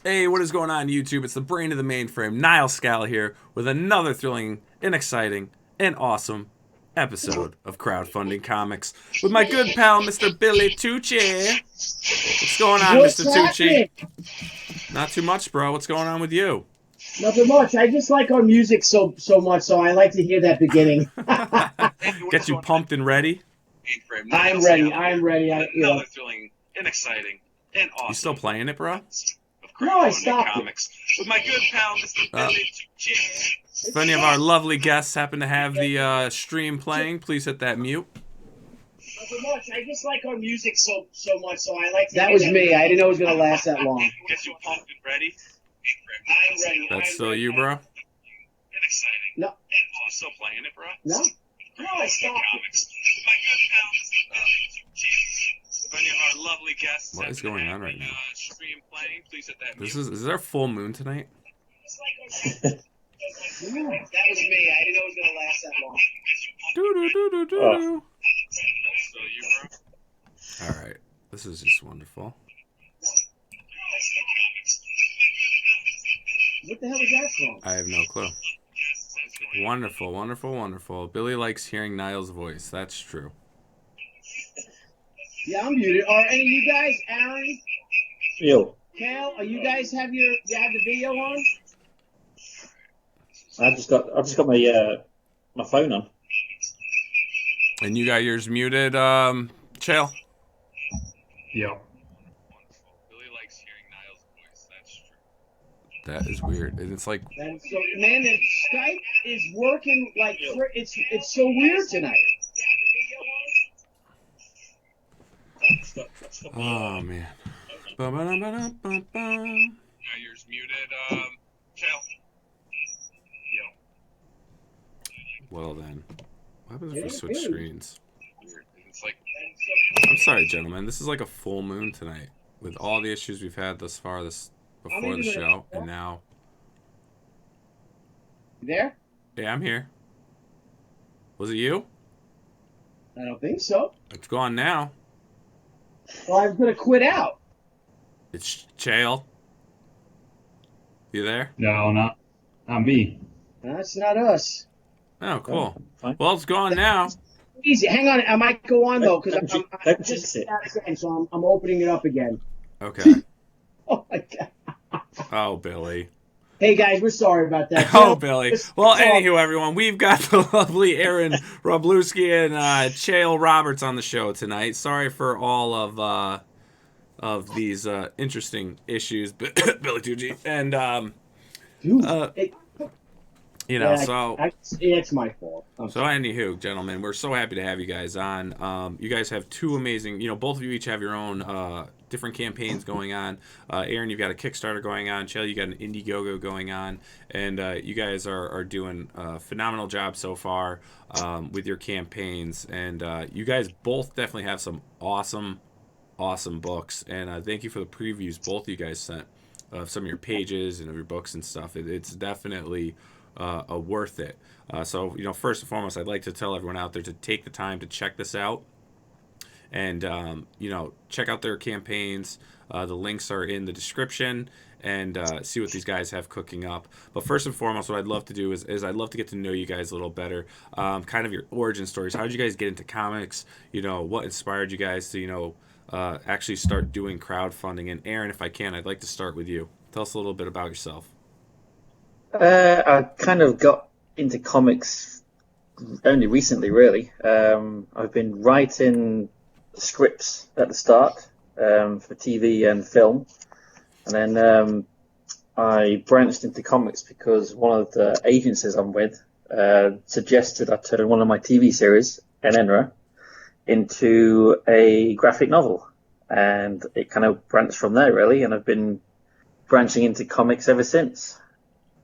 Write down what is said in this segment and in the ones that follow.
Hey, what is going on, YouTube? It's the brain of the mainframe, Nile Scala here, with another thrilling and exciting and awesome episode of Crowdfunding Comics with my good pal, Mr. Billy Tucci. What's going on, What's Mr. Tucci? happening? Not too much, bro. What's going on with you? Nothing much. I just like our music so much, so I like to hear that beginning. Get you pumped and ready? I'm ready. I'm ready. Another thrilling and exciting and awesome. You still playing it, bro? No, I stopped comics with my good pal, Mr. Billy Tucci. If any of our lovely guests happen to have the stream playing, please hit that mute. Nothing much. I just like our music so much, so I like to. That was me. I didn't know it was gonna last that long. Get you pumped and ready. I'm ready. That's still you, bro? And exciting. No. You still playing it, bro? No, I stopped. Comics with my good pal, Mr. Billy Tucci. If any of our lovely guests What is happen to going have on right the, now? Stream playing, please hit that Is mute. there a full moon tonight? That was me. I didn't know it was gonna last that long. Do-do-do-do-do-do. That's still you, bro? All right. This is just wonderful. What the hell is that from? I have no clue. Wonderful, wonderful, wonderful. Billy likes hearing Niall's voice. That's true. Yeah, I'm muted. Are any of you guys, Aaron, Yo, Chael, are you guys have the video on? I just got my phone on. And you got yours muted, Chael? Yeah. Wonderful. Billy likes hearing Niall's voice. That's true. That is weird. And it's like, And so, man, the Skype is working like it's so weird tonight. oh man. Ba-ba-da-ba-da-ba-ba. Now yours muted, Chael. Yo. Well then, what happens if we Yeah, switch really. screens? Weird. It's like I'm sorry, gentlemen. This is like a full moon tonight with all the issues we've had thus far before the even show, and now. You there? Yeah, I'm here. Was it you? I don't think so. It's gone now. Well, I was gonna quit out. It's Chael. You there? No, not me. That's not us. Oh, cool. Fine. Well, it's gone now. Easy. Hang on. I might go on though because I'm Don't just jinx it. outside, so I'm opening it up again. Okay. Oh my god. Oh, Billy. Hey guys, we're sorry about that. Oh, Billy. Well, it's all- anywho, everyone, we've got the lovely Aaron Wroblewski and Chael Roberts on the show tonight. Sorry for all of these interesting issues, Billy Tucci. And, Dude, you know, yeah, so... it's my fault. So anywho, gentlemen, we're so happy to have you guys on. You guys have two amazing, both of you each have your own different campaigns going on. Aaron, you've got a Kickstarter going on. Chael, you got an Indiegogo going on. And you guys are doing a phenomenal job so far with your campaigns. And you guys both definitely have some awesome books. And thank you for the previews both of you guys sent of some of your pages and of your books and stuff. It's definitely... worth it. So, first and foremost, I'd like to tell everyone out there to take the time to check this out and, check out their campaigns. The links are in the description and see what these guys have cooking up. But first and foremost, what I'd love to do is I'd love to get to know you guys a little better, kind of your origin stories. How did you guys get into comics? What inspired you guys to, actually start doing crowdfunding? And Aaron, if I can, I'd like to start with you. Tell us a little bit about yourself. I kind of got into comics only recently, really. I've been writing scripts at the start for TV and film, and then I branched into comics because one of the agencies I'm with suggested I turn one of my TV series, Enenra, into a graphic novel, and it kind of branched from there, really, and I've been branching into comics ever since.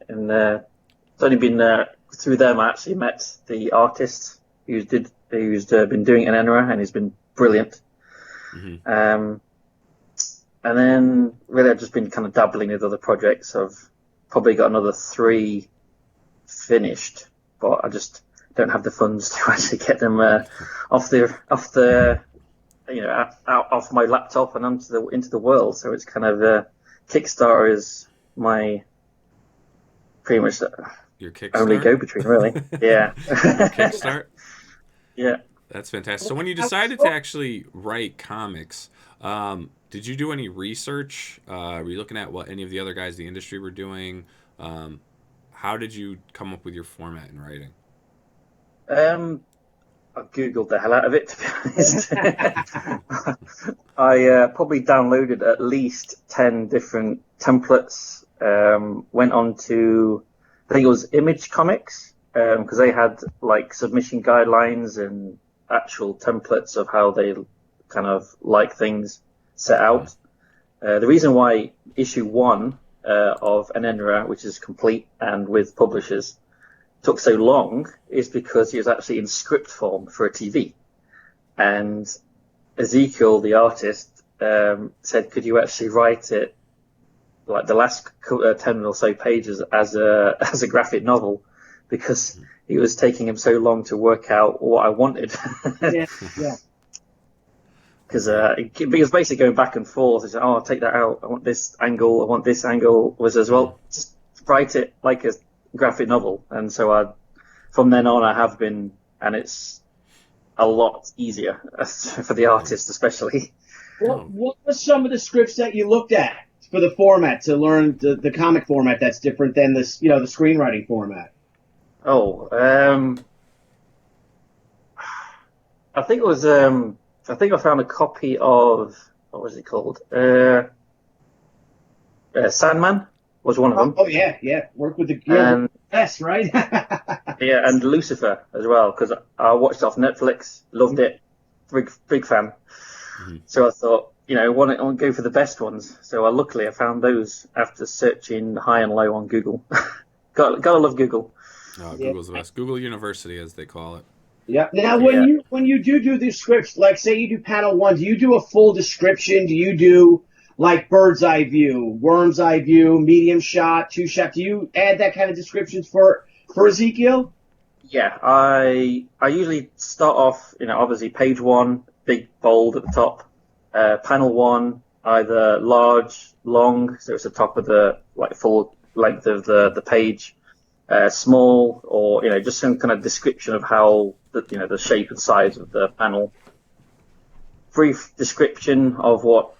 And it's only been through them I actually met the artist who's been doing Enenra, and he's been brilliant. Mm-hmm. And then really I've just been kind of dabbling with other projects. I've probably got another 3 finished, but I just don't have the funds to actually get them off my laptop and into the world. So it's kind of Kickstarter is my pretty much Your only Kickstart? go-between, really. Yeah. Your Kickstart? Yeah. That's fantastic. So when you decided to actually write comics, did you do any research? Were you looking at what any of the other guys in the industry were doing? How did you come up with your format in writing? I googled the hell out of it, to be honest. I probably downloaded at least 10 different templates. Went on to, I think it was Image Comics, because they had like submission guidelines and actual templates of how they kind of like things set out. The reason why issue 1 of Enenra, which is complete and with publishers, took so long is because he was actually in script form for a TV. And Ezekiel, the artist, said, could you actually write it, like the last 10 or so pages, as a graphic novel? Because it was taking him so long to work out what I wanted. Yeah. Because he was basically going back and forth. He said, I'll take that out. I want this angle. I want this angle. Was as well, just write it like a graphic novel. And so from then on, I have been, and it's a lot easier for the artist, especially. What were some of the scripts that you looked at for the format to learn the comic format that's different than this, the screenwriting format? I think it was, I think I found a copy of, what was it called? Sandman was one of them. Oh yeah. Work with the best, right? Yeah, and Lucifer as well, because I watched it off Netflix, loved it, big fan. Mm-hmm. So I thought, I want to go for the best ones. So luckily I found those after searching high and low on Google. Gotta love Google. Oh, Google's the best. Google University, as they call it. Yeah. Now, when you do these scripts, like say you do panel 1, do you do a full description? Do you do like bird's eye view, worm's eye view, medium shot, 2-shot? Do you add that kind of descriptions for Ezekiel? Yeah, I usually start off, obviously page 1, big bold at the top. Panel 1, either large, long, so it's the top of the full length of the page. Small, or just some kind of description of how the shape and size of the panel. Brief description of what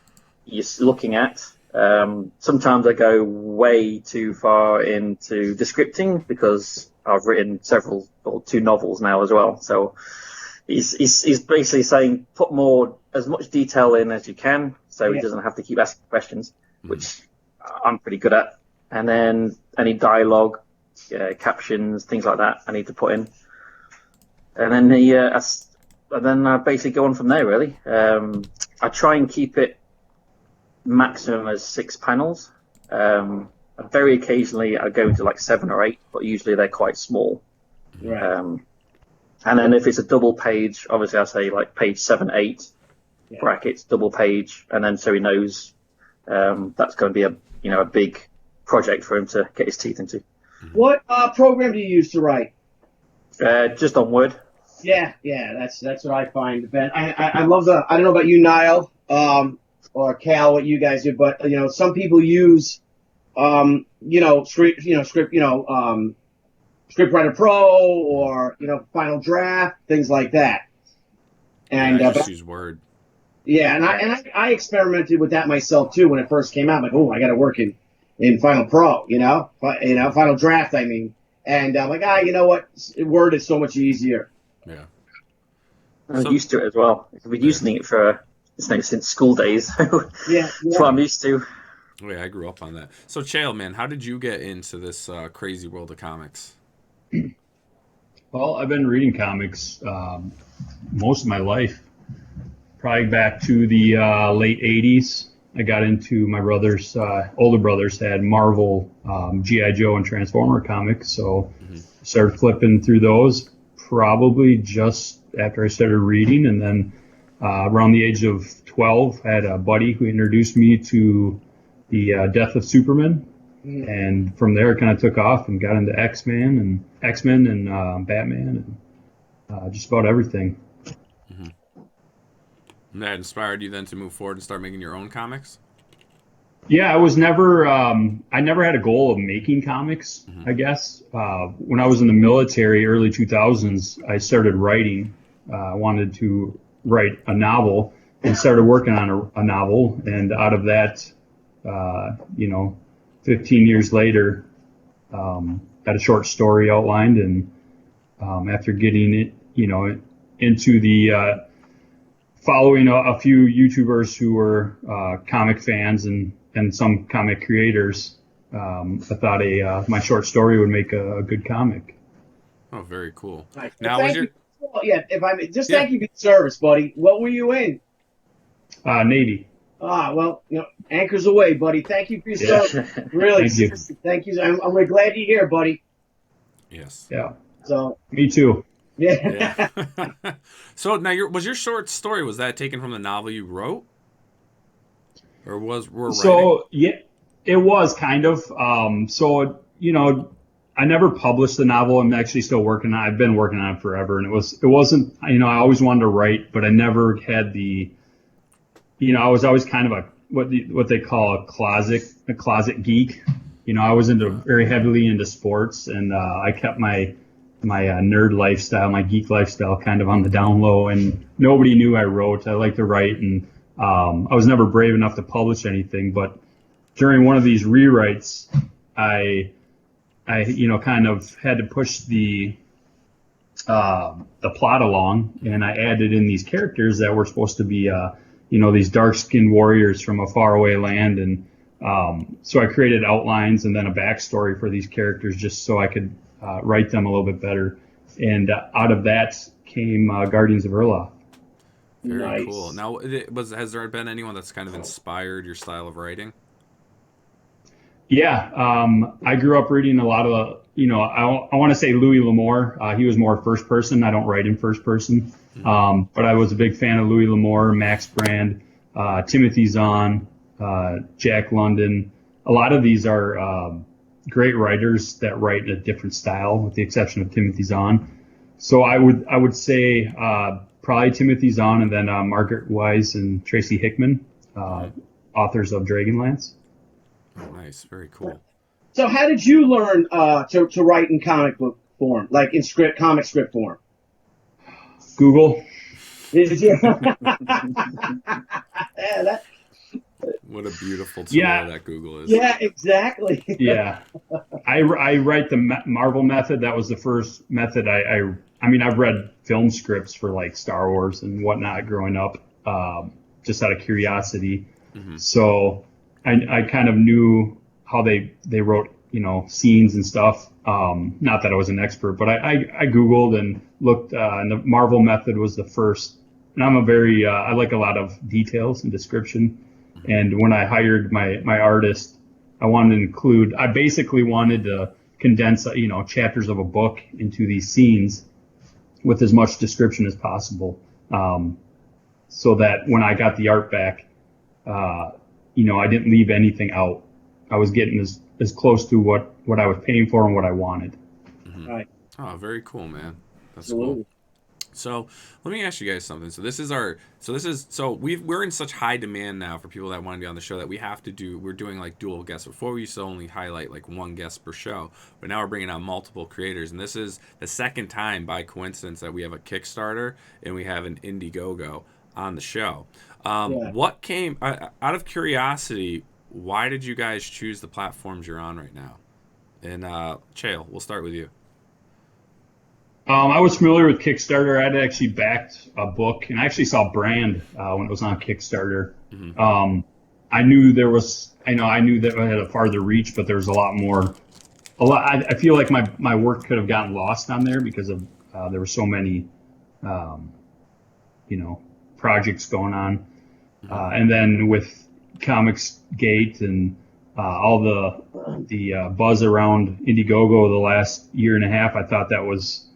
you're looking at. Sometimes I go way too far into descripting because I've written 2 novels now as well. So he's basically saying put as much detail in as you can, so he doesn't have to keep asking questions, which I'm pretty good at. And then any dialogue, captions, things like that I need to put in, and then I basically go on from there, really. I try and keep it maximum as 6 panels. Very occasionally I go into 7 or 8, but usually they're quite small. Right. And then if it's a double page, obviously I say page 7, 8 brackets, double page, and then so he knows that's going to be a big project for him to get his teeth into. What program do you use to write? Just on Word. Yeah, that's what I find. I love I don't know about you, Nile, or Cal, what you guys do, but some people use Scriptwriter Pro or Final Draft, things like that. And I just use Word. Yeah, and I experimented with that myself too when it first came out. I'm like, I got to work in Final Pro, Final Draft, I mean. And I'm like, you know what? Word is so much easier. Yeah. I'm used to it as well. I've been using it since school days. Yeah. That's what I'm used to. Oh, yeah, I grew up on that. So, Chael, man, how did you get into this crazy world of comics? Well, I've been reading comics most of my life. Probably back to the late 80s. I got into my older brothers had Marvel, G.I. Joe, and Transformer comics, so started flipping through those probably just after I started reading, and then around the age of 12, I had a buddy who introduced me to the Death of Superman, and from there it kind of took off and got into X-Men and Batman and just about everything. And that inspired you then to move forward and start making your own comics? Yeah, I never had a goal of making comics, I guess. When I was in the military, early 2000s, I started writing. I wanted to write a novel and started working on a novel. And out of that, 15 years later, got a short story outlined. And after getting it, into the following a few YouTubers who were comic fans and some comic creators, I thought my short story would make a good comic. Oh, very cool. Nice. Now, Well, was thank your you. Well, yeah, if I may, just Yeah. thank you for your service, buddy. What were you in? Navy. Well, anchors away, buddy. Thank you for your Yeah. service. Really, Thank you. seriously, thank you. I'm really glad you're here, buddy. yes, Yeah, So, me too. yeah. yeah. So now, your short story, was that taken from the novel you wrote, or were writing? So yeah, it was kind of. I never published the novel. I'm actually still working on it. I've been working on it forever, and it wasn't. I always wanted to write, but I never had the. I was always kind of what they call a closet geek. I was very heavily into sports, and I kept my nerd lifestyle, my geek lifestyle, kind of on the down low, and nobody knew I wrote. I like to write, and I was never brave enough to publish anything. But during one of these rewrites, I kind of had to push the plot along, and I added in these characters that were supposed to be these dark-skinned warriors from a faraway land, and so I created outlines and then a backstory for these characters just so I could write them a little bit better. And out of that came Guardians of Erloth. Very Nice. cool. Now, has there been anyone that's kind of inspired your style of writing? Yeah, I grew up reading a lot of, I want to say Louis L'Amour. He was more first person. I don't write in first person. But I was a big fan of Louis L'Amour, Max Brand, Timothy Zahn, Jack London. A lot of these are great writers that write in a different style, with the exception of Timothy Zahn. So I would say probably Timothy Zahn, and then Margaret Wise and Tracy Hickman, authors of Dragonlance. Oh, nice. Very cool. So, how did you learn to write in comic book form, like in comic script form? Google. Yeah, What a beautiful tool Yeah. that Google is. yeah, exactly. Yeah, I write the Marvel method. That was the first method. I've read film scripts for like Star Wars and whatnot growing up, just out of curiosity. So I kind of knew how they wrote, scenes and stuff. Not that I was an expert, but I Googled and looked, and the Marvel method was the first. And I'm I like a lot of details and description. And when I hired my artist, I basically wanted to condense, chapters of a book into these scenes with as much description as possible. So that when I got the art back, I didn't leave anything out. I was getting as close to what I was paying for and what I wanted. Right. Oh, very cool, man. That's Absolutely. cool. So let me ask you guys something. We're in such high demand now for people that want to be on the show that we're doing like dual guests. Before we used to only highlight like one guest per show, but now we're bringing on multiple creators, and this is the second time by coincidence that we have a Kickstarter and we have an Indiegogo on the show. What came out of curiosity? Why did you guys choose the platforms you're on right now? And Chael, we'll start with you. I was familiar with Kickstarter. I'd actually backed a book, and I actually saw Brand when it was on Kickstarter. I knew I knew that it had a farther reach, but there's a lot more. I feel like my work could have gotten lost on there because of there were so many, projects going on, and then with Comicsgate and all the buzz around Indiegogo the last year and a half, I thought that was,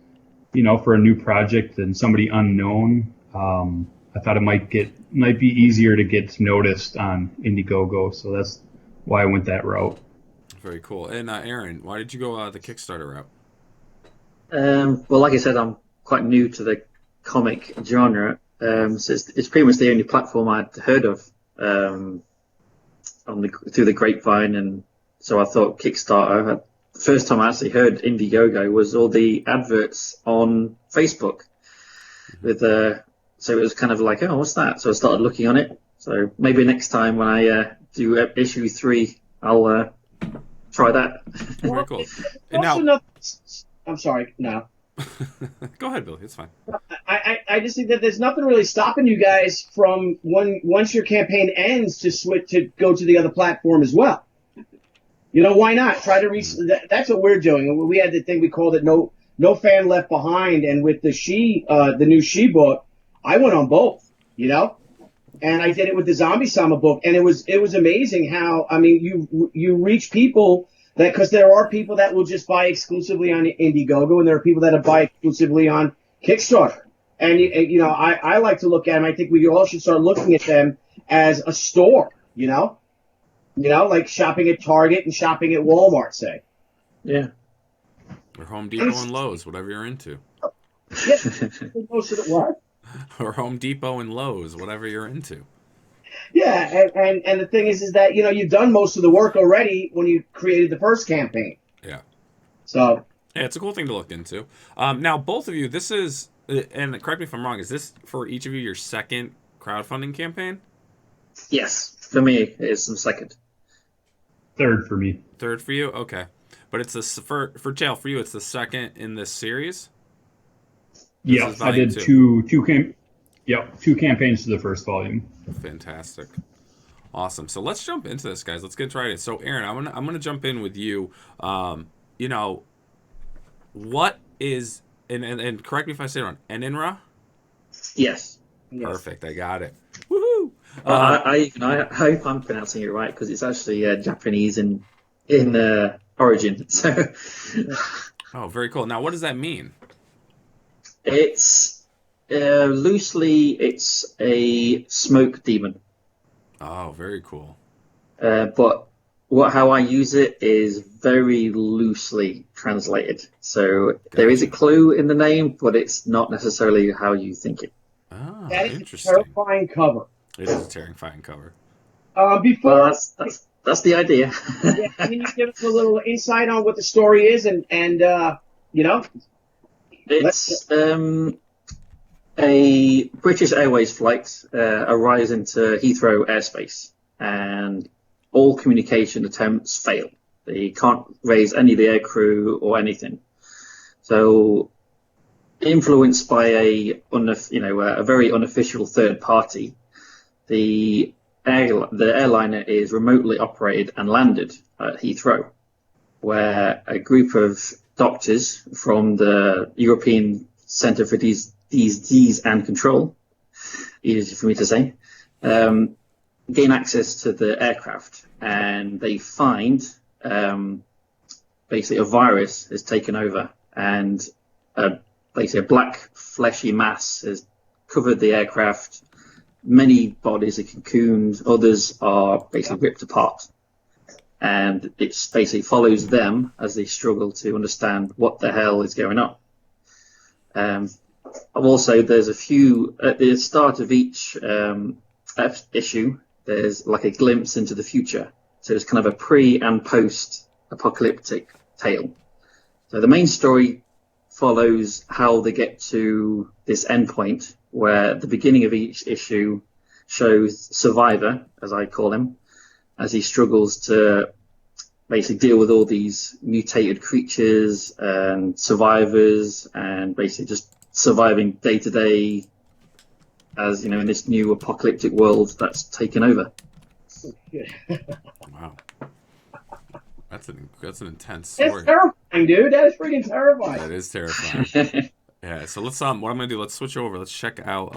for a new project and somebody unknown, I thought it might be easier to get noticed on Indiegogo. So that's why I went that route. Very cool. And Aaron, why did you go the Kickstarter route? Well, like I said, I'm quite new to the comic genre, so it's pretty much the only platform I'd heard of. through the grapevine, and so I thought Kickstarter. The first time I actually heard Indiegogo was all the adverts on Facebook. So it was kind of like, oh, what's that? So I started looking on it. So maybe next time when I do issue 3, I'll try that. Very cool. And Also now, I'm sorry. No. go ahead, Billy. It's fine. I just think that there's nothing really stopping you guys from once your campaign ends to switch to go to the other platform as well. You know, why not try to reach? That's what we're doing. We had the thing we called it no fan left behind, and with the new She book, I went on both. You know, and I did it with the Zombie Sama book, and it was amazing how you reach people. That because there are people that will just buy exclusively on Indiegogo, and there are people that buy exclusively on Kickstarter. And I like to look at them. I think we all should start looking at them as a store. Like shopping at Target and shopping at Walmart, say. Yeah. Or Home Depot and Lowe's, whatever you're into. Yeah. Most of the what? Or Home Depot and Lowe's, whatever you're into. Yeah, and the thing is that you've done most of the work already when you created the first campaign. Yeah. So. Yeah, it's a cool thing to look into. Now, both of you, this is, and correct me if I'm wrong, is this for each of you your second crowdfunding campaign? Yes, for me, it's the second. Third for me. Third for you? Okay. But it's for Chael, for you, it's the second in this series? Yeah, I did two campaigns to the first volume. Fantastic. Awesome. So let's jump into this, guys. Let's get right in. So, Aaron, I'm gonna jump in with you. What is and correct me if I say it wrong. Enenra? Yes. Perfect. I got it. Woohoo! I hope I'm pronouncing it right because it's actually Japanese in origin. So. Oh, very cool. Now, what does that mean? It's loosely, it's a smoke demon. Oh, very cool. But how I use it is very loosely translated. So there is a clue in the name, but it's not necessarily how you think it. Oh, that is interesting. a terrifying cover. It is a terrifying cover. Before that's the idea. Yeah, can you give us a little insight on what the story is and It's a British Airways flight arrives into Heathrow airspace, and all communication attempts fail. They can't raise any of the aircrew or anything. So, influenced by a very unofficial third party, the airliner is remotely operated and landed at Heathrow, where a group of doctors from the European Centre for Disease and Control, easy for me to say, gain access to the aircraft, and they find basically a virus has taken over, and basically a black fleshy mass has covered the aircraft. Many bodies are cocooned, others are basically ripped apart. And it basically follows them as they struggle to understand what the hell is going on. Also, there's a few, at the start of each issue, there's like a glimpse into the future. So it's kind of a pre and post apocalyptic tale. So the main story follows how they get to this endpoint, where the beginning of each issue shows Survivor, as I call him, as he struggles to basically deal with all these mutated creatures and survivors, and basically just surviving day to day, as in this new apocalyptic world that's taken over. Wow, that's an intense story. That's terrifying, dude. That is freaking terrifying. That is terrifying. Yeah. So let's what I'm gonna do. Let's switch over. Let's check out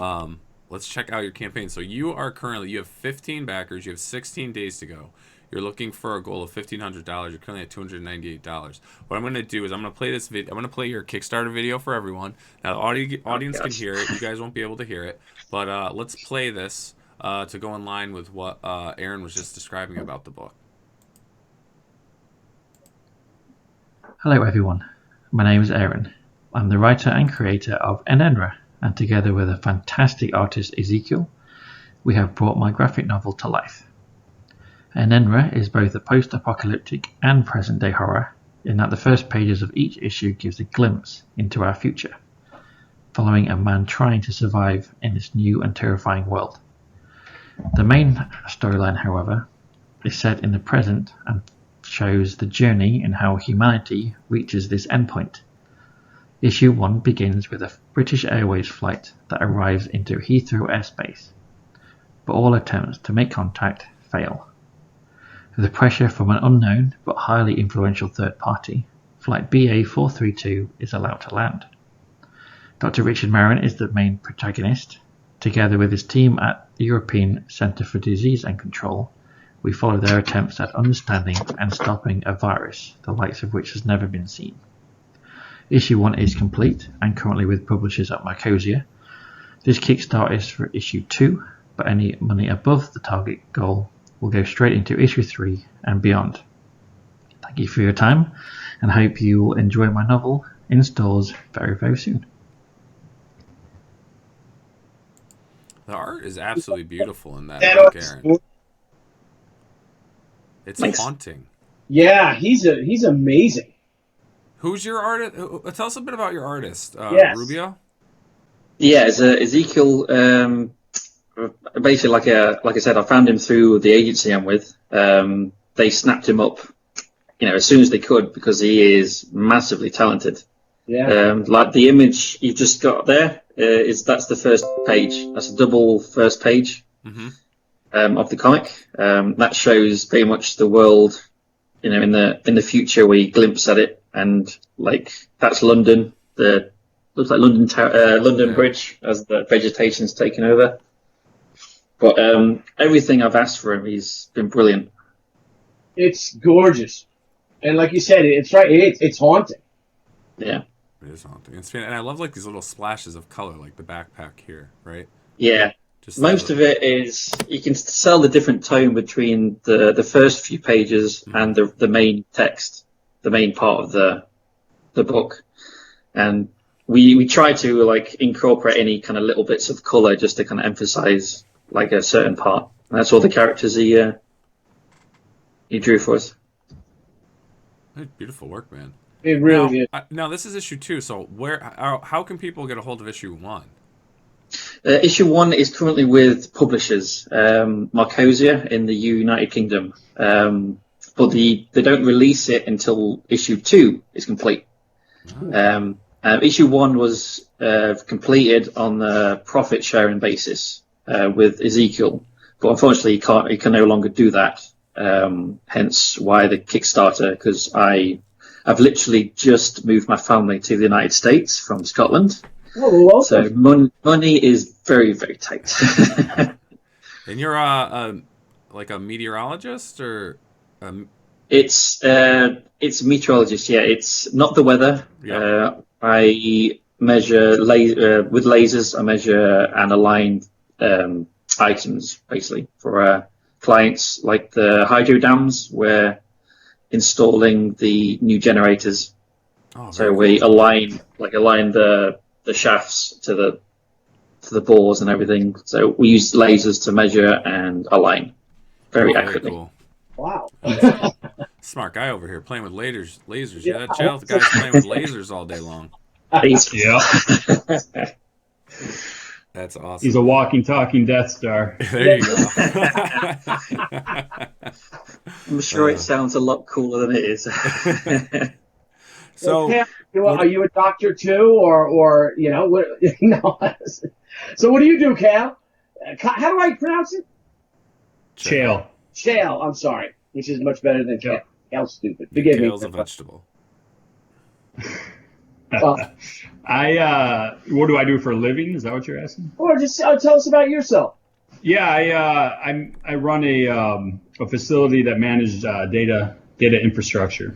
your campaign. So you have 15 backers. You have 16 days to go. You're looking for a goal of $1,500. You're currently at $298. What I'm going to do is I'm going to play this video. I'm going to play your Kickstarter video for everyone. Now, the audience can hear it. You guys won't be able to hear it. But let's play this to go in line with what Aaron was just describing about the book. Hello, everyone. My name is Aaron. I'm the writer and creator of Enenra, and together with a fantastic artist, Ezekiel, we have brought my graphic novel to life. Enenra is both a post-apocalyptic and present-day horror, in that the first pages of each issue gives a glimpse into our future, following a man trying to survive in this new and terrifying world. The main storyline, however, is set in the present and shows the journey in how humanity reaches this endpoint. Issue 1 begins with a British Airways flight that arrives into Heathrow airspace, but all attempts to make contact fail. The pressure from an unknown but highly influential third party, Flight BA432 is allowed to land. Dr. Richard Marin is the main protagonist. Together with his team at the European Centre for Disease and Control, we follow their attempts at understanding and stopping a virus, the likes of which has never been seen. Issue 1 is complete and currently with publishers at Mycosia. This Kickstarter is for Issue 2, but any money above the target goal will go straight into Issue 3 and beyond. Thank you for your time, and I hope you will enjoy my novel in stores very, very soon. The art is absolutely beautiful in that book, Aaron. It's haunting. Yeah, he's amazing. Who's your artist? Tell us a bit about your artist, Yes. Rubio. Yeah, it's Ezekiel. Basically, like I said, I found him through the agency I'm with. They snapped him up, as soon as they could, because he is massively talented. Yeah. Like the image you've just got there that's the first page. That's a double first page of the comic. That shows very much the world, in the future. We glimpse at it, and like that's London. Looks like London Bridge as the vegetation's taken over. But everything I've asked for him, he's been brilliant. It's gorgeous, and like you said, it's right. It's haunting. Yeah. It is haunting. And I love like these little splashes of color, like the backpack here, right? Yeah. Just most of it is you can tell the different tone between the first few pages and the main text, the main part of the book, and we try to like incorporate any kind of little bits of color just to kind of emphasize like a certain part. And that's all the characters he drew for us. Beautiful work, man. It really is. Now this is issue 2. So how can people get a hold of issue 1? Issue 1 is currently with publishers, Mycosia in the United Kingdom, but they don't release it until issue 2 is complete. Issue 1 was completed on the profit sharing basis with Ezekiel, but unfortunately he can no longer do that. Hence why the Kickstarter, because I've literally just moved my family to the United States from Scotland. Oh, well, so money is very, very tight. And you're like a meteorologist, or it's a meteorologist. Yeah, it's not the weather. Yeah. I measure with lasers. I measure and align items basically for clients, like the hydro dams. We're installing the new generators. Oh, so we align the shafts to the bores and everything. So we use lasers to measure and align very accurately. Cool. Wow. Smart guy over here playing with lasers. Yeah, that Chael guy's playing with lasers all day long. Yeah. That's awesome. He's a walking, talking Death Star. There you go. I'm sure it sounds a lot cooler than it is. So, are you a doctor too, or what? No. So what do you do, Cal? How do I pronounce it? Chael. Chael. I'm sorry, which is much better than Cal. Cal's stupid. Forgive me. Kale's a vegetable. Well, what do I do for a living? Is that what you're asking? or just tell us about yourself. Yeah, I run a facility that manages data infrastructure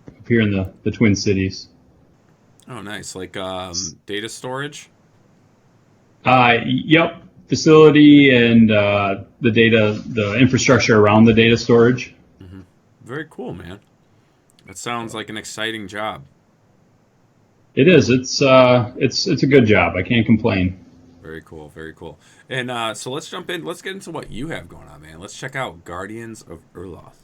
up here in the Twin Cities. Oh, nice. Like data storage? Yep. Facility and the infrastructure around the data storage. Mm-hmm. Very cool, man. That sounds like an exciting job. It is. It's a good job. I can't complain. Very cool, very cool. And so let's jump in. Let's get into what you have going on, man. Let's check out Guardians of Erloth.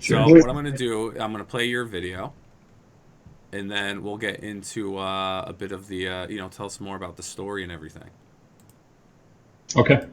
Sure. So what I'm going to do, I'm going to play your video, and then we'll get into a bit of the, tell us more about the story and everything. Okay.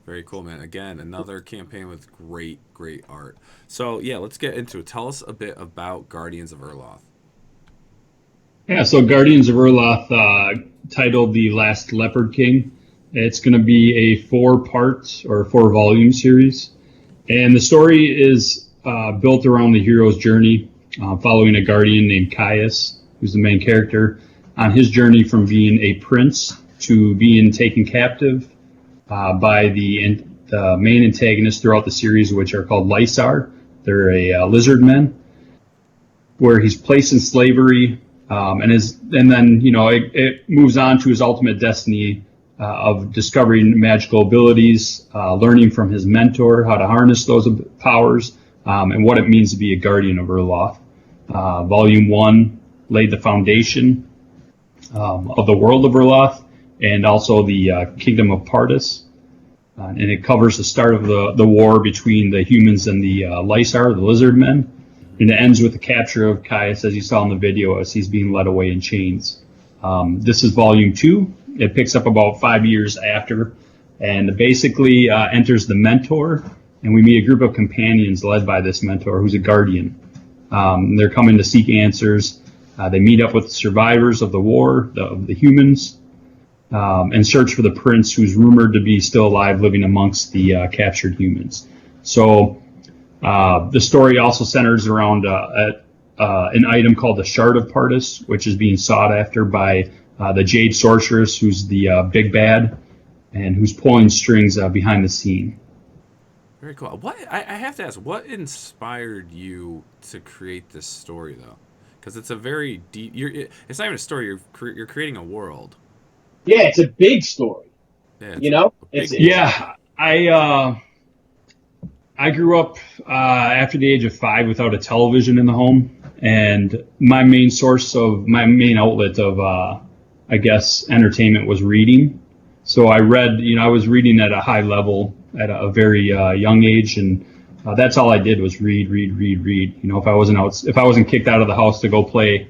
Very cool, man. Again, another campaign with great, great art. So, yeah, let's get into it. Tell us a bit about Guardians of Erloth. Yeah, so Guardians of Erloth, titled The Last Leopard King. It's going to be a 4-part or 4-volume series. And the story is built around the hero's journey, following a guardian named Caius, who's the main character, on his journey from being a prince to being taken captive by the main antagonists throughout the series, which are called Lysar. They're a lizard men, where he's placed in slavery, and then it moves on to his ultimate destiny of discovering magical abilities, learning from his mentor how to harness those powers, and what it means to be a guardian of Erloth. Volume 1 laid the foundation of the world of Erloth, and also the kingdom of Pardis. And it covers the start of the war between the humans and the Lysar, the lizard men. And it ends with the capture of Caius, as you saw in the video, as he's being led away in chains. This is volume 2. It picks up about 5 years after, and basically enters the mentor, and we meet a group of companions led by this mentor, who's a guardian. They're coming to seek answers. They meet up with the survivors of the war, of the humans, and search for the prince, who's rumored to be still alive, living amongst the captured humans. So the story also centers around an item called the Shard of Pardis, which is being sought after by the Jade Sorceress, who's the big bad, and who's pulling strings behind the scene. Very cool. What I have to ask, what inspired you to create this story, though? Because it's a very deep. It's not even a story. You're creating a world. Yeah, it's a big story. Yeah, I grew up after the age of 5 without a television in the home, and my main outlet of entertainment was reading. So I read, I was reading at a high level at a very young age, and that's all I did was read. If I wasn't kicked out of the house to go play,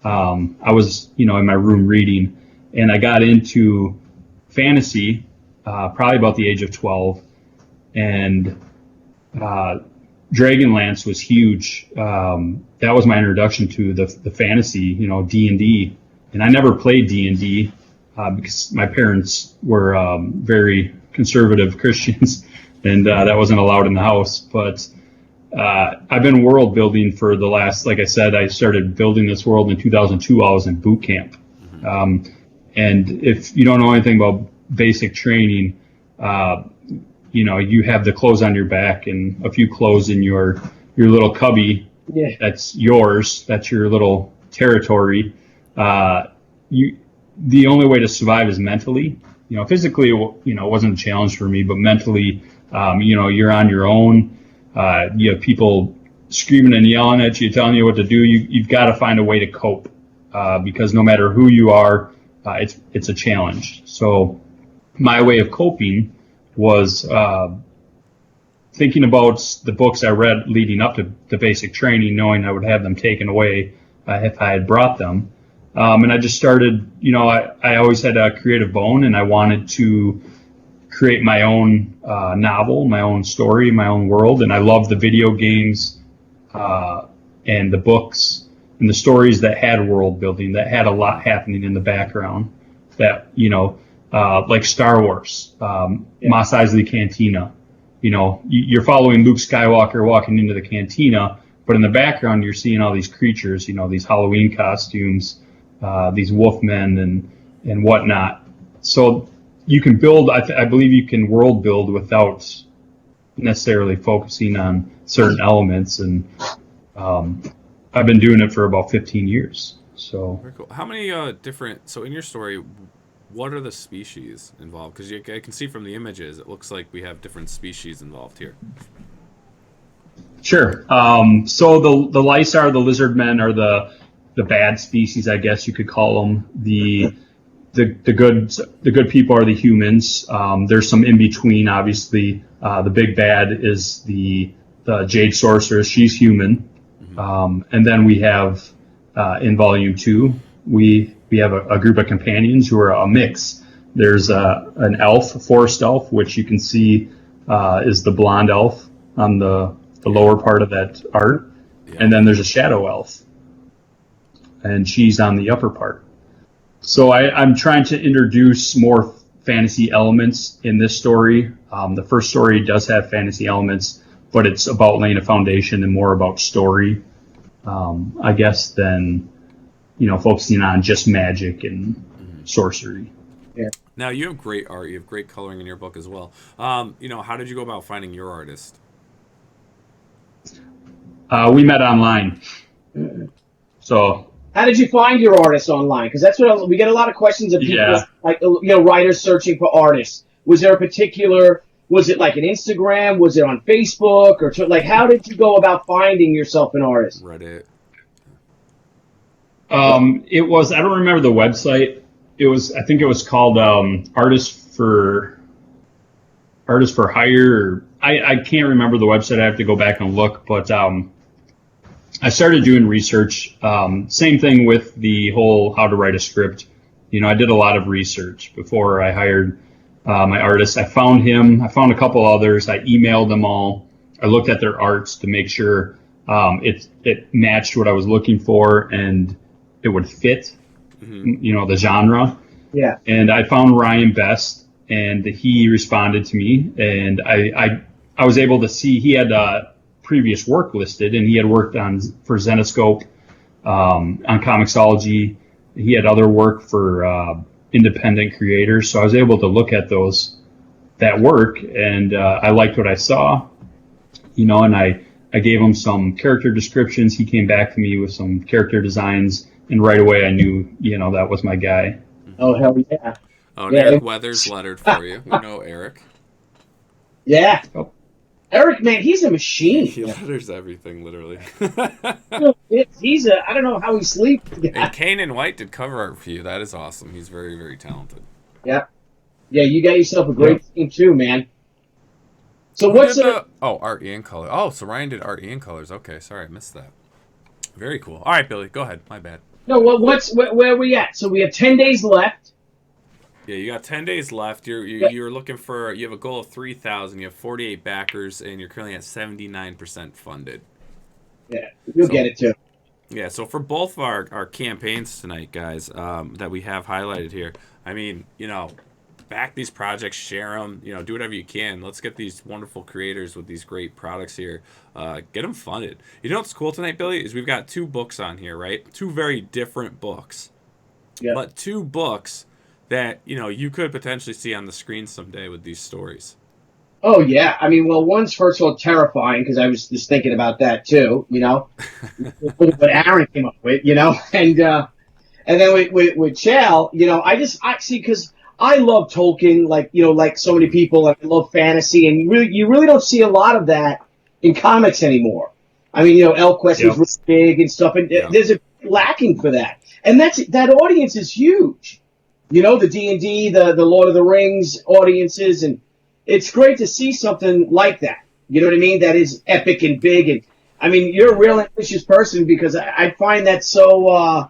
I was, in my room reading. And I got into fantasy probably about the age of 12, and Dragonlance was huge. That was my introduction to the fantasy, D&D. And I never played D&D because my parents were very conservative Christians, and that wasn't allowed in the house. But I've been world building for the last, like I said, I started building this world in 2002 while I was in boot camp. And if you don't know anything about basic training, you have the clothes on your back and a few clothes in your little cubby. Yeah. That's yours. That's your little territory. The only way to survive is mentally. Physically, it wasn't a challenge for me, but mentally, you're on your own. You have people screaming and yelling at you, telling you what to do. You've got to find a way to cope, because no matter who you are, it's a challenge. So my way of coping was thinking about the books I read leading up to the basic training, knowing I would have them taken away if I had brought them. And I just started, I always had a creative bone, and I wanted to create my own novel, my own story, my own world. And I love the video games and the books and the stories that had world building, that had a lot happening in the background, that, like Star Wars, Mos Eisley Cantina. You're following Luke Skywalker walking into the cantina, but in the background you're seeing all these creatures, these Halloween costumes, these wolfmen and whatnot. So you can build, I believe you can world build without necessarily focusing on certain elements. And I've been doing it for about 15 years. So very cool. How many so in your story, what are the species involved? Because I can see from the images, it looks like we have different species involved here. Sure. So the Lysar, the lizard men, are the bad species, I guess you could call them. The good people are the humans. There's some in between, obviously. The big bad is the Jade Sorceress. She's human. And then we have in Volume 2, we have a group of companions who are a mix. There's an elf, a forest elf, which you can see is the blonde elf on the lower part of that art. Yeah. And then there's a shadow elf, and she's on the upper part. So I'm trying to introduce more fantasy elements in this story. The first story does have fantasy elements, but it's about laying a foundation and more about story, I guess, than focusing on just magic and sorcery. Yeah. Now, you have great art. You have great coloring in your book as well. How did you go about finding your artist? We met online. So. How did you find your artists online? Because that's what we get a lot of questions of people, like writers searching for artists. Was there a particular? Was it like an Instagram? Was it on Facebook or how did you go about finding yourself an artist? Reddit. It was. I don't remember the website. I think it was called Artists for Hire. I can't remember the website. I have to go back and look. But I started doing research. Same thing with the whole how to write a script. I did a lot of research before I hired my artist. I found him. I found a couple others. I emailed them all. I looked at their arts to make sure it matched what I was looking for and it would fit, the genre. Yeah. And I found Ryan Best, and he responded to me, and I was able to see he had previous work listed, and he had worked for Zenoscope, on Comixology. He had other work for independent creators, so I was able to look at that work, and I liked what I saw, and I gave him some character descriptions. He came back to me with some character designs, and right away I knew, that was my guy. Oh, hell yeah. Oh, and Eric Weathers lettered for you. We know Eric. Yeah. Oh. Eric, man, he's a machine. He letters everything, literally. I don't know how he sleeps. And Kanan White did cover art for you. That is awesome. He's very, very talented. Yeah. Yeah, you got yourself a great team too, man. So what's art and color. Oh, so Ryan did art and colors. Okay, sorry, I missed that. Very cool. All right, Billy, go ahead. My bad. No, where are we at? So we have 10 days left. Yeah, you got 10 days left. You're looking for, you have a goal of 3,000. You have 48 backers, and you're currently at 79% funded. Yeah, you'll get it too. Yeah, so for both of our campaigns tonight, guys, that we have highlighted here, I mean, back these projects, share them, do whatever you can. Let's get these wonderful creators with these great products here, get them funded. What's cool tonight, Billy, is we've got 2 books on here, right? 2 very different books. Yeah. But 2 books that, you could potentially see on the screen someday with these stories. Oh, yeah. I mean, well, one's first of all terrifying because I was just thinking about that too, what Aaron came up with, and then with Chael, I see, because I love Tolkien, like so many people, I love fantasy, and you really don't see a lot of that in comics anymore. I mean, ElfQuest Yep. was really big and stuff, and there's a lacking for that. And that audience is huge. The D&D, the Lord of the Rings audiences, and it's great to see something like that. You know what I mean? That is epic and big. And I mean, you're a real ambitious person, because I find that so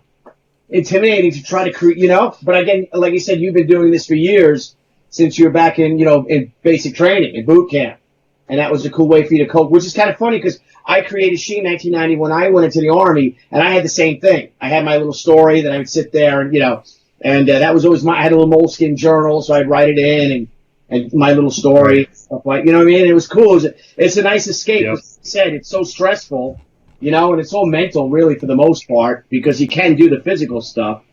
intimidating to try to create, But again, like you said, you've been doing this for years, since you were back in, in basic training, in boot camp. And that was a cool way for you to cope, which is kind of funny, because I created She in 1990 when I went into the Army, and I had the same thing. I had my little story that I would sit there and, and that was always I had a little moleskin journal, so I'd write it in and my little story, stuff like, you know what I mean? It was cool. It's a nice escape. Yep. As I said, it's so stressful, and it's all mental, really, for the most part, because you can do the physical stuff.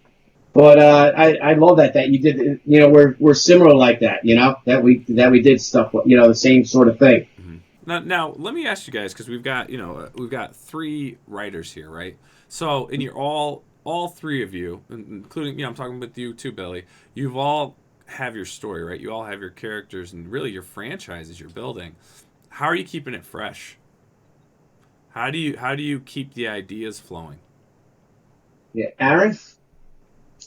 But I love that you did. We're similar like that. That we did stuff. The same sort of thing. Mm-hmm. Now let me ask you guys, because we've got 3 writers here, right? So, and you're all 3 of you, including I'm talking with you too, Billy. You've all have your story, right? You all have your characters and really your franchises you're building. How are you keeping it fresh? How do you keep the ideas flowing? Yeah, Aaron.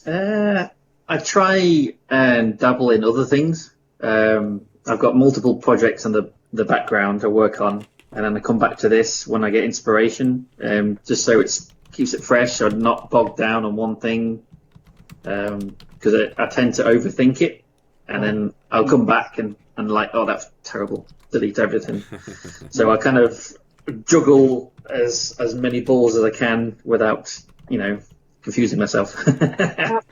I try and dabble in other things. I've got multiple projects in the background to work on, and then I come back to this when I get inspiration, just so it keeps it fresh. I'm not bogged down on one thing, because I tend to overthink it, and then I'll come back and like, oh, that's terrible, delete everything. So I kind of juggle as many balls as I can without, confusing myself.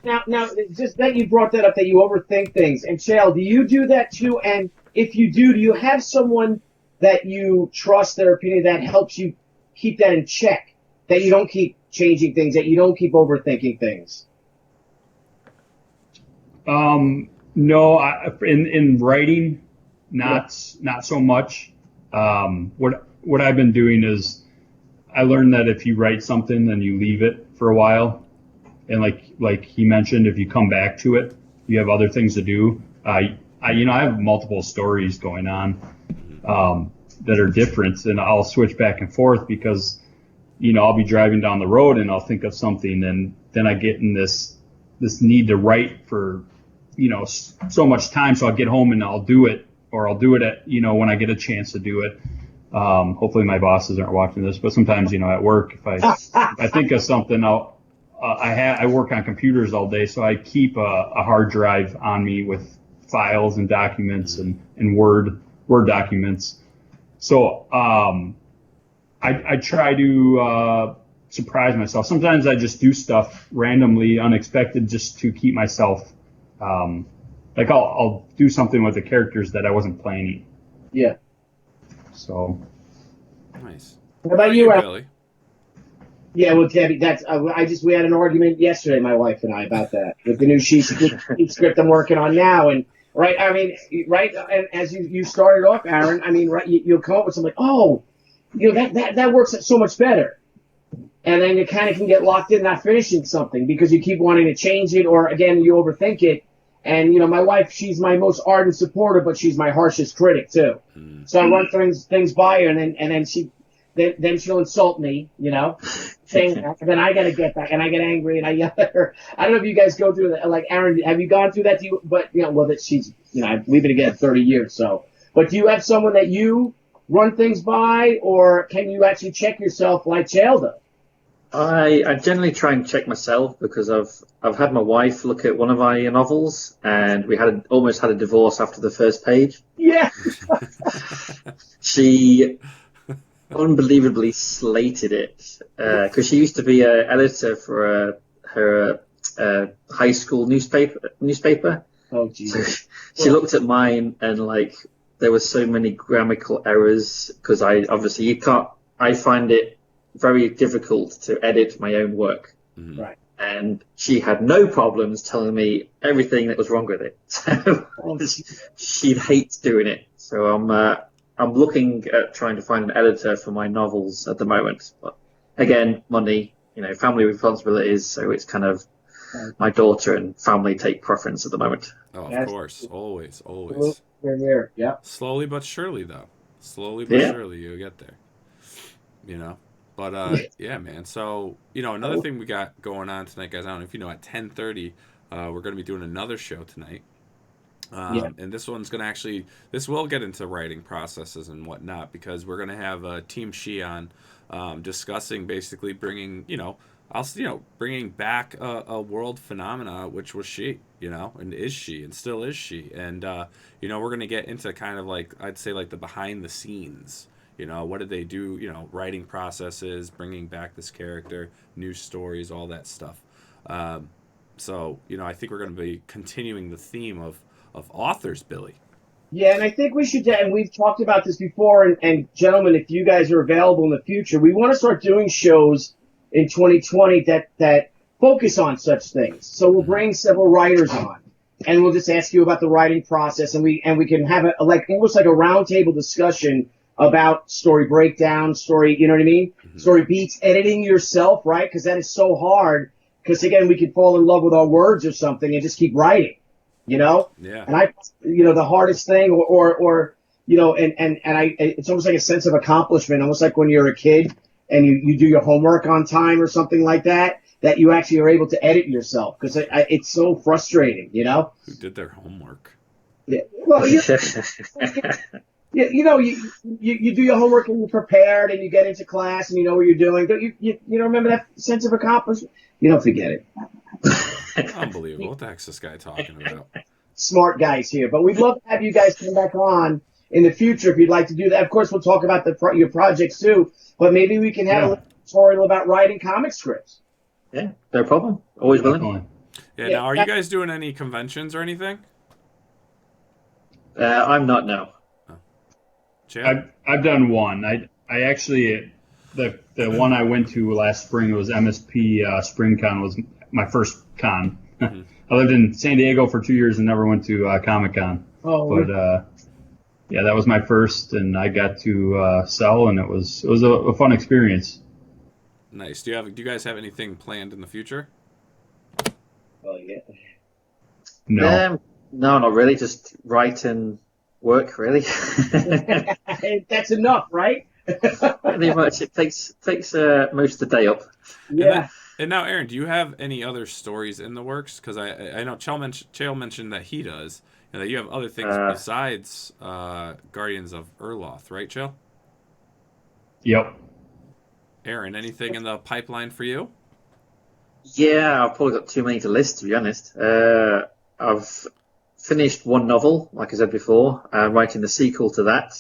Now, just that you brought that up, that you overthink things. And Chael, do you do that too? And if you do you have someone that you trust, their opinion, that helps you keep that in check? That you don't keep changing things, that you don't keep overthinking things? No, in writing, not so much. What I've been doing is, I learned that if you write something, then you leave it for a while, and like he mentioned, if you come back to it, you have other things to do. I have multiple stories going on that are different, and I'll switch back and forth because I'll be driving down the road and I'll think of something, and then I get in this need to write for so much time, so I'll get home and I'll do it, or I'll do it at when I get a chance to do it. Hopefully my bosses aren't watching this, but sometimes at work, if I think of something, I work on computers all day, so I keep a hard drive on me with files and documents and Word documents. So I try to surprise myself. Sometimes I just do stuff randomly, unexpected, just to keep myself. Like I'll do something with the characters that I wasn't planning. Yeah. So. Nice. How about you, Billy? Yeah, well, Debbie, we had an argument yesterday, my wife and I, about that with the new sheet script I'm working on now, and and as you started off, Aaron, you'll come up with something like, oh, that works so much better, and then you kind of can get locked in not finishing something because you keep wanting to change it, or again you overthink it. And my wife, she's my most ardent supporter, but she's my harshest critic too. So I run things by her, and then she'll insult me, saying that, and then I gotta get back, and I get angry, and I yell at her. I don't know if you guys go through that. Like, Aaron, have you gone through that? But that she's, we've been together 30 years, so. But do you have someone that you run things by, or can you actually check yourself like Chael does? I generally try and check myself because I've had my wife look at one of my novels, and we almost had a divorce after the first page. Yeah. She unbelievably slated it because she used to be an editor for her high school newspaper. Oh, Jesus. So she looked at mine, and there were so many grammatical errors because I find it very difficult to edit my own work. Mm-hmm. Right. And she had no problems telling me everything that was wrong with it. So she hates doing it. So I'm looking at trying to find an editor for my novels at the moment. But again, money, family responsibilities. So it's kind of my daughter and family take preference at the moment. Oh, of course. Always. Here, yeah. Slowly but surely, though. Surely you'll get there. you know. But yeah, man. So another thing we got going on tonight, guys. I don't know if you know, at 10:30, we're going to be doing another show tonight. And this one's going to this will get into writing processes and whatnot, because we're going to have Team She on discussing basically bringing, bringing back a world phenomena, which was she, and is she, and still is she. And, we're going to get into kind of like, I'd say like the behind the scenes, what did they do, writing processes, bringing back this character, new stories, all that stuff. So, I think we're going to be continuing the theme of authors, Billy. Yeah, and I think we should, and we've talked about this before, and gentlemen, if you guys are available in the future, we want to start doing shows in 2020 that focus on such things. So we'll bring several writers on, and we'll just ask you about the writing process, and we can have almost like a roundtable discussion about story breakdown, story, you know what I mean? Mm-hmm. Story beats, editing yourself, right? Because that is so hard. Because again, we could fall in love with our words or something and just keep writing. Yeah. And the hardest thing or it's almost like a sense of accomplishment, almost like when you're a kid and you do your homework on time or something like that you actually are able to edit yourself, because it's so frustrating, Who did their homework? Yeah. Well, you do your homework and you're prepared and you get into class and you know what you're doing. Don't you remember that sense of accomplishment? You don't forget it. Unbelievable. What the heck's this guy talking about? Smart guys here. But we'd love to have you guys come back on in the future if you'd like to do that. Of course, we'll talk about your projects too, but maybe we can have a little tutorial about writing comic scripts. Yeah, no problem. Always willing. Yeah, now, are you guys doing any conventions or anything? I'm not, no. I've done one. I actually, the one I went to last spring was MSP SpringCon was my first con. Mm-hmm. I lived in San Diego for 2 years and never went to Comic-Con. But that was my first, and I got to sell, and it was a fun experience. Nice. Do you guys have anything planned in the future? Oh yeah. No. No, not really. Just write and work, really. That's enough, right? Pretty much. It takes most of the day up. Yeah. And now, Aaron, do you have any other stories in the works? Because I know Chael mentioned that he does, and that you have other things besides Guardians of Erloth, right, Chael? Yep. Aaron, anything in the pipeline for you? Yeah, I've probably got too many to list, to be honest. I've finished one novel, like I said before. I'm writing the sequel to that,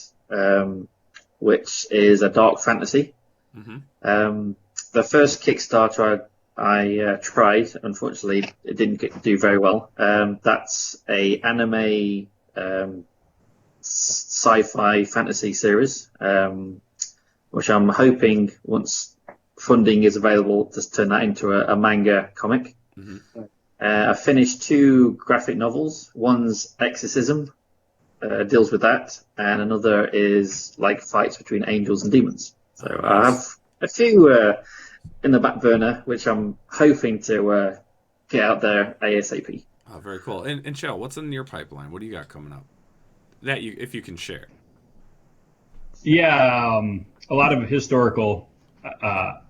which is a dark fantasy. Mm-hmm. The first Kickstarter I tried, unfortunately, it didn't do very well. That's a anime sci-fi fantasy series, which I'm hoping, once funding is available, to turn that into a manga comic. Mm-hmm. I finished 2 graphic novels. One's Exorcism, deals with that, and another is like fights between angels and demons. So I have a few in the back burner, which I'm hoping to get out there ASAP. Oh, very cool. And Chael, what's in your pipeline? What do you got coming up? If you can share. Yeah, a lot of historical.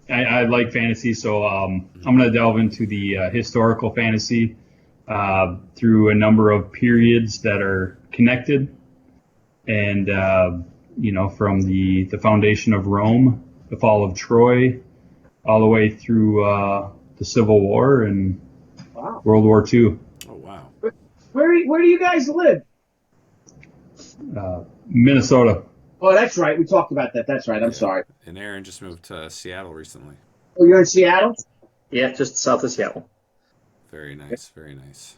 I like fantasy, so I'm going to delve into the historical fantasy through a number of periods that are connected, and from the foundation of Rome, the fall of Troy, all the way through the Civil War and World War II. Oh wow! Where do you guys live? Minnesota. Oh, that's right. We talked about that. That's right. I'm sorry. And Aaron just moved to Seattle recently. Oh, you're in Seattle? Yeah, just south of Seattle. Very nice. Very nice.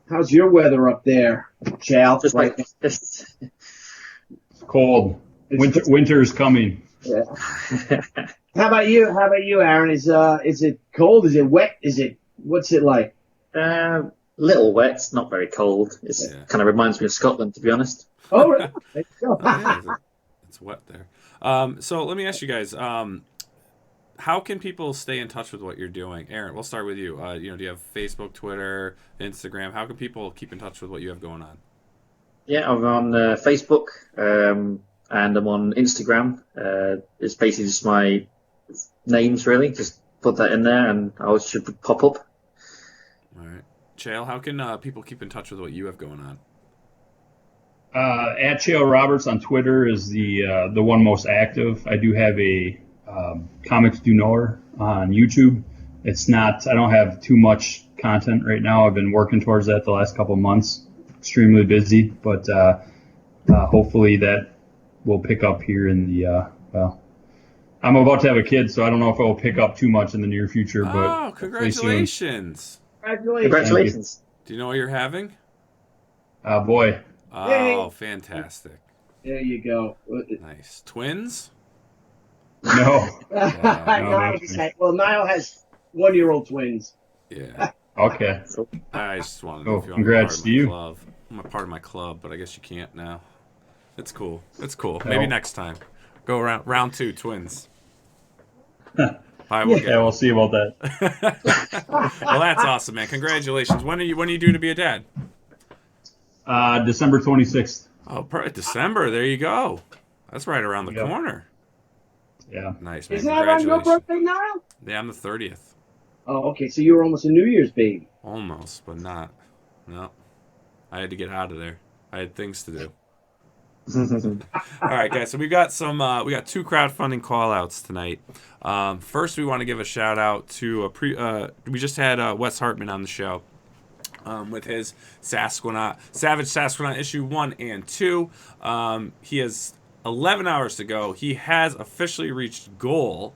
How's your weather up there, Chael? It's cold. Winter's coming. Yeah. How about you, Aaron? Is it cold? Is it wet? What's it like? Little wet, not very cold. It kind of reminds me of Scotland, to be honest. Oh, really? There you go. It's wet there. So let me ask you guys, how can people stay in touch with what you're doing? Aaron, we'll start with you. Do you have Facebook, Twitter, Instagram? How can people keep in touch with what you have going on? Yeah, I'm on Facebook. and I'm on Instagram. It's basically just my names, really. Just put that in there, and I should pop up. All right. Chael, how can people keep in touch with what you have going on? At Chael Roberts on Twitter is the one most active. I do have a Comics Du Noir on YouTube. It's not. I don't have too much content right now. I've been working towards that the last couple of months. Extremely busy, but hopefully that will pick up here in the. Well, I'm about to have a kid, so I don't know if it will pick up too much in the near future. But congratulations! Congratulations! Do you know what you're having? Boy. Oh, Yay. fantastic! There you go. Nice twins. No. Nile has 1-year-old twins. Yeah. Okay. I just wanted to know if you want congrats to to be you. club. I'm a part of my club, but I guess you can't now. It's cool. It's cool. Maybe next time. Go around round 2, twins. All right, we'll see about that. Well, that's awesome, man. Congratulations. When are you due to be a dad? December 26th. Oh, December. There you go. That's right around the corner. Yeah. Nice, man. Isn't that on your birthday, Nile? Yeah, I'm the 30th. Oh, okay. So you were almost a New Year's baby. Almost, but not. No. I had to get out of there. I had things to do. All right, guys. So we got 2 crowdfunding call-outs tonight. First, we want to give a shout-out to we just had Wes Hartman on the show. With his Savage Sasquanash issue 1 and 2. He has 11 hours to go. He has officially reached goal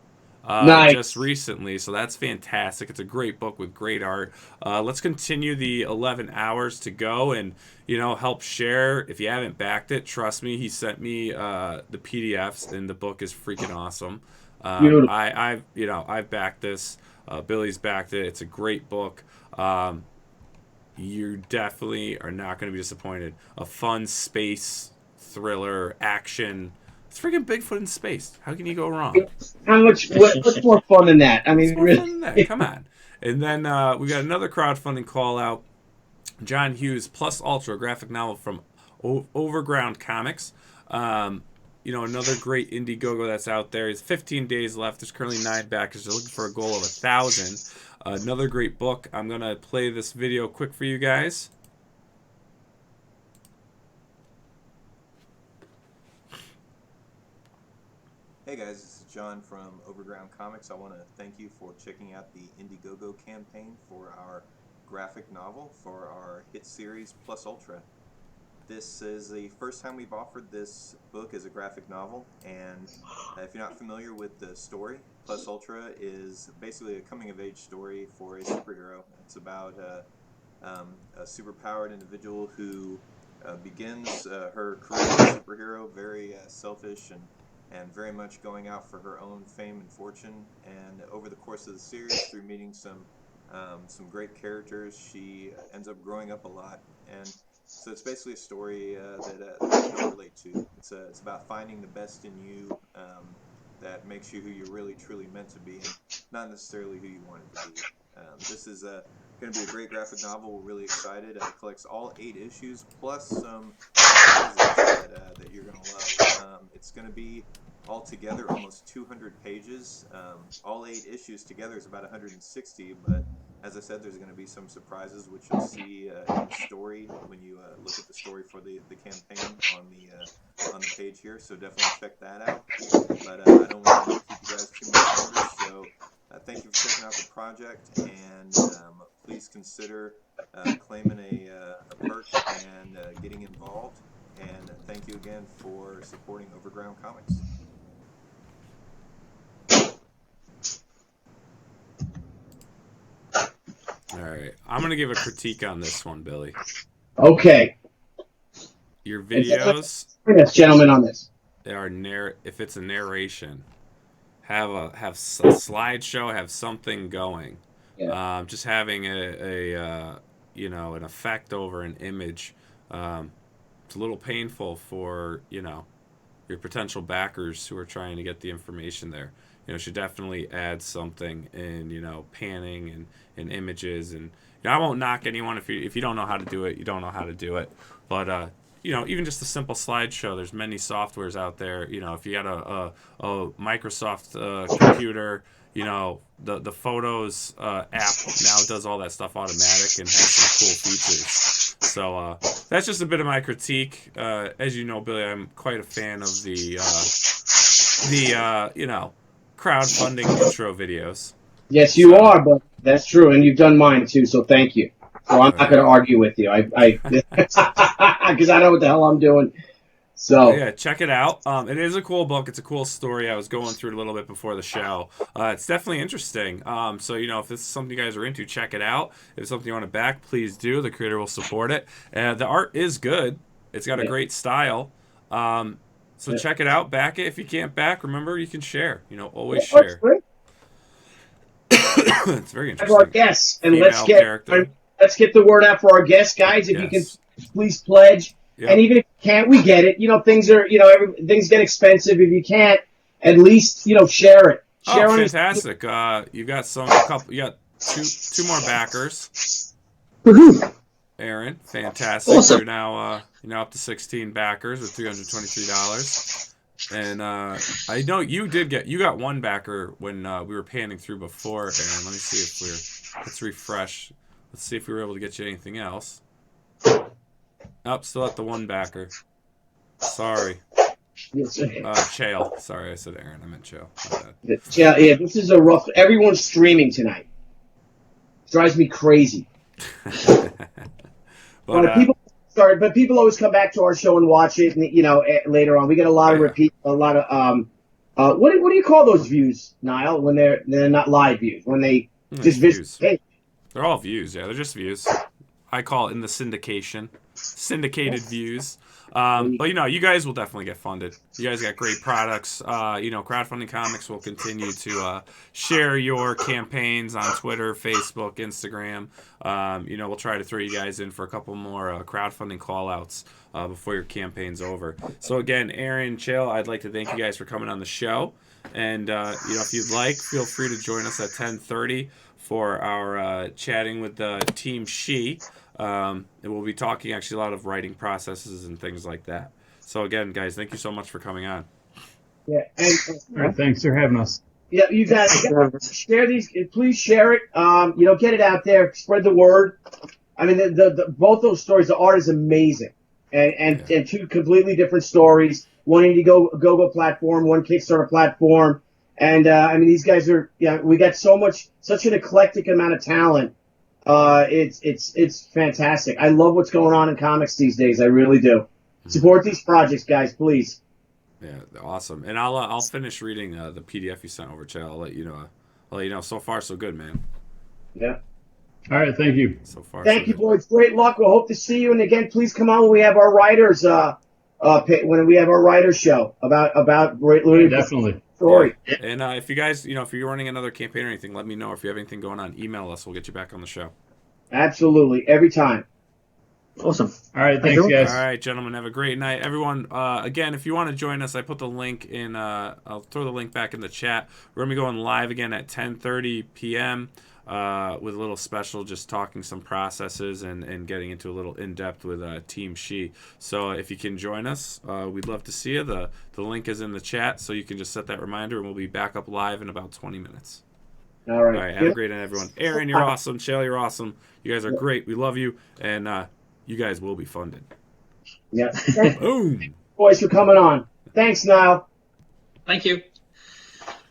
just recently, so that's fantastic. It's a great book with great art. Let's continue the 11 hours to go and, help share. If you haven't backed it, trust me, he sent me the PDFs, and the book is freaking awesome. I've backed this. Billy's backed it. It's a great book. You definitely are not going to be disappointed. A fun space thriller action. It's freaking Bigfoot in space. How can you go wrong? What's more fun than that? I mean, really. Come on. And then we got another crowdfunding call out. John Hughes Plus Ultra graphic novel from Overground Comics. Another great Indiegogo that's out there. It's 15 days left. There's currently 9 backers. They're looking for a goal of 1,000. Another great book. I'm going to play this video quick for you guys. Hey guys, this is John from Overground Comics. I want to thank you for checking out the Indiegogo campaign for our graphic novel for our hit series Plus Ultra. This is the first time we've offered this book as a graphic novel, and if you're not familiar with the story, Plus Ultra is basically a coming-of-age story for a superhero. It's about a superpowered individual who begins her career as a superhero very selfish and very much going out for her own fame and fortune. And over the course of the series, through meeting some great characters, she ends up growing up a lot. And so it's basically a story that you can relate to. It's about finding the best in you that makes you who you're really truly meant to be, and not necessarily who you wanted to be. This is going to be a great graphic novel. We're really excited. It collects all 8 issues plus some surprises that you're going to love. It's going to be altogether almost 200 pages. All 8 issues together is about 160, but as I said, there's going to be some surprises, which you'll see in the story when you look at the story for the campaign on the page here. So definitely check that out. But I don't want to keep you guys too much longer. So thank you for checking out the project, and please consider claiming a perk and getting involved. And thank you again for supporting Overground Comics. All right. I'm going to give a critique on this one, Billy. Okay. Your videos, Yes, gentlemen, on this. they are if it's a narration, have a slideshow, have something going. Yeah. Just having an effect over an image, it's a little painful for, your potential backers who are trying to get the information there. Should definitely add something in, panning and images. And I won't knock anyone if you don't know how to do it, you don't know how to do it. But, even just a simple slideshow. There's many softwares out there. If you got a Microsoft computer, the Photos app now does all that stuff automatic and has some cool features. So that's just a bit of my critique. As you know, Billy, I'm quite a fan of the crowdfunding intro videos. Yes, you are, but that's true, and you've done mine too. So thank you. So I'm not going to argue with you. I because I know what the hell I'm doing. So yeah, check it out. It is a cool book. It's a cool story. I was going through it a little bit before the show. It's definitely interesting. So if this is something you guys are into, check it out. If it's something you want to back, please do. The creator will support it. The art is good. It's got a great style. So check it out. Back it. If you can't back, remember you can share. Always share. It's very interesting. Our guests, and Female character. let's get the word out for our guests, guys. If you can, please pledge. Yep. And even if you can't, we get it. Things are, things get expensive. If you can't, at least share it. Share Oh, fantastic! You got you got two more backers. Woohoo! Aaron, fantastic! Awesome. You're now up to 16 backers with $323. And I know you got one backer when we were panning through before, Aaron. Let me see if let's refresh. Let's see if we were able to get you anything else. Nope, still at the one backer. Sorry. Chael. Sorry, I said Aaron. I meant Chael. Yeah, this is a rough. Everyone's streaming tonight. Drives me crazy. But people always come back to our show and watch it, and later on we get a lot of repeat, a lot of what do you call those views, Nile? When they're not live views, when they just views. visit. They're all views. Yeah, they're just views. I call it in the syndicated views. But you guys will definitely get funded. You guys got great products. Crowdfunding Comics will continue to share your campaigns on Twitter, Facebook, Instagram. We'll try to throw you guys in for a couple more crowdfunding call-outs before your campaign's over. So again, Aaron, Chael, I'd like to thank you guys for coming on the show. And if you'd like, feel free to join us at 10:30 for our chatting with the Team She. And we'll be talking actually a lot of writing processes and things like that. So again, guys, thank you so much for coming on. Yeah, and All right, thanks for having us. yeah, you guys share these. Please share it. Get it out there. Spread the word. I mean, the both those stories. The art is amazing, and two completely different stories. One Indiegogo platform, one Kickstarter platform, and these guys are. Yeah, we got such an eclectic amount of talent. It's fantastic. I love what's going on in comics these days. I really do. Support these projects, guys, please. Yeah, awesome. And I'll finish reading the PDF you sent over, Chael. I'll let you know. So far, so good, man. Yeah. All right, thank you. So far, Thank so you, good. boys. Great luck. We'll hope to see you. And again, please come on when we have our writers. When we have our writers show about Definitely. story. Yeah. And if you guys, if you're running another campaign or anything, let me know. If you have anything going on, email us. We'll get you back on the show. Absolutely, every time. Awesome. All right, thanks, guys. All right, gentlemen, have a great night. Everyone, again, if you want to join us, I put the link in, I'll throw the link back in the chat. We're going to be going live again at 10:30 p.m. With a little special, just talking some processes and getting into a little in-depth with Team She. So if you can join us, we'd love to see you. The link is in the chat, so you can just set that reminder, and we'll be back up live in about 20 minutes. All right. All right, have a great night, everyone. Aaron, you're awesome. Chael, you're awesome. You guys are great. We love you, and you guys will be funded. Yeah. Boom. Boys, for coming on. Thanks, Niall. Thank you.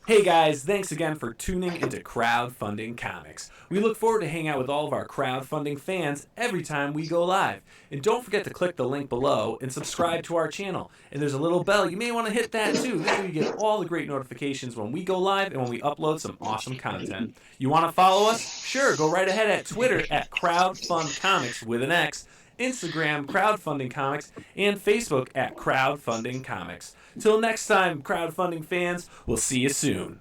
Hey guys, thanks again for tuning into Crowdfunding Comics. We look forward to hanging out with all of our crowdfunding fans every time we go live. And don't forget to click the link below and subscribe to our channel. And there's a little bell. You may want to hit that too. This way you get all the great notifications when we go live and when we upload some awesome content. You want to follow us? Sure, go right ahead at Twitter at CrowdFundComics with an X, Instagram Crowdfunding Comics, and Facebook at Crowdfunding Comics. Till next time, crowdfunding fans, we'll see you soon.